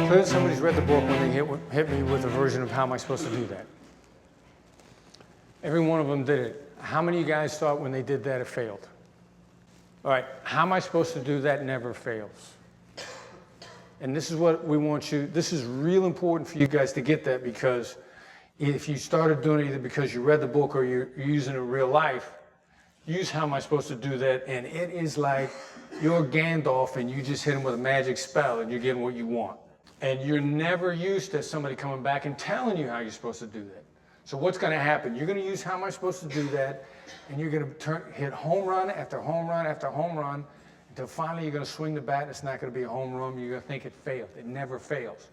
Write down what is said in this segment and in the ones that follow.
Clearly somebody's read the book when they hit me with a version of how am I supposed to do that. Every one of them did it. How many of you guys thought when they did that it failed? All right, how am I supposed to do that never fails? And this is what we want you, this is real important for you guys to get that, because if you started doing it either because you read the book or you're using it in real life, use how am I supposed to do that, and it is like you're Gandalf and you just hit him with a magic spell and you're getting what you want. And you're never used to somebody coming back and telling you how you're supposed to do that. So what's going to happen? You're going to use how am I supposed to do that, and you're going to hit home run after home run after home run until finally you're going to swing the bat and it's not going to be a home run. You're going to think it failed. It never fails.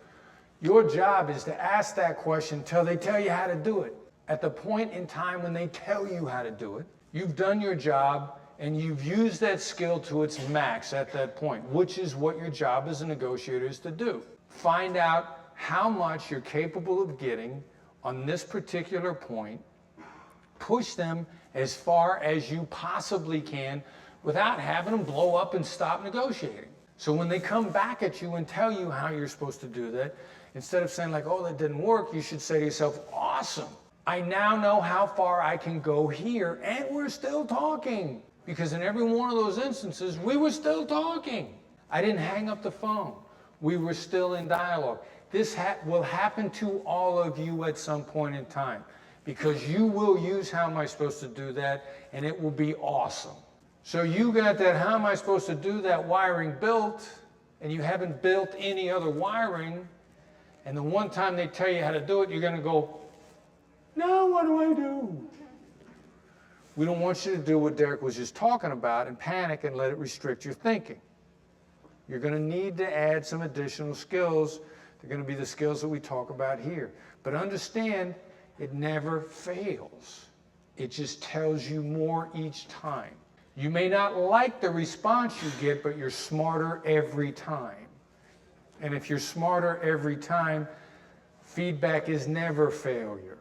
Your job is to ask that question until they tell you how to do it. At the point in time when they tell you how to do it, you've done your job and you've used that skill to its max at that point, which is what your job as a negotiator is to do. Find out how much you're capable of getting on this particular point, push them as far as you possibly can without having them blow up and stop negotiating. So when they come back at you and tell you how you're supposed to do that, instead of saying like, oh, that didn't work, you should say to yourself, awesome. I now know how far I can go here, and we're still talking. Because in every one of those instances, we were still talking. I didn't hang up the phone. We were still in dialogue. This will happen to all of you at some point in time, because you will use how am I supposed to do that, and it will be awesome. So you got that how am I supposed to do that wiring built, and you haven't built any other wiring, and the one time they tell you how to do it, you're going to go, now what do I do? We don't want you to do what Derek was just talking about and panic and let it restrict your thinking. You're going to need to add some additional skills. They're going to be the skills that we talk about here. But understand, it never fails. It just tells you more each time. You may not like the response you get, but you're smarter every time. And if you're smarter every time, feedback is never failure.